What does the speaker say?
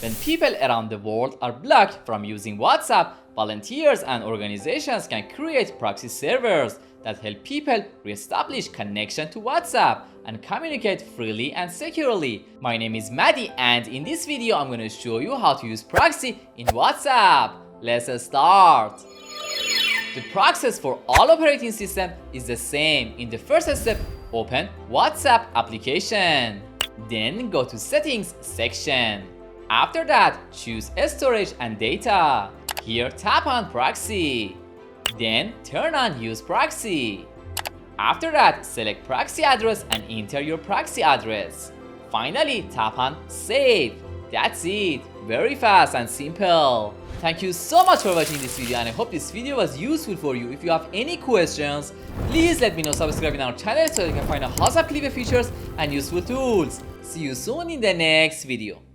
When people around the world are blocked from using WhatsApp, volunteers and organizations can create proxy servers that help people reestablish connection to WhatsApp and communicate freely and securely. My name is Maddie, and in this video I'm going to show you how to use proxy in WhatsApp. Let's start. The process for all operating systems is the same. In the first step, open WhatsApp application. Then go to Settings section. After that, choose Storage and Data. Here, tap on Proxy. Then turn on Use Proxy. After that, select Proxy address and enter your proxy address. Finally, tap on Save. That's it. Very fast and simple. Thank you so much for watching this video, and I hope this video was useful for you. If you have any questions, please let me know. Subscribe in our channel so you can find a host of clip features and useful tools. See you soon in the next video.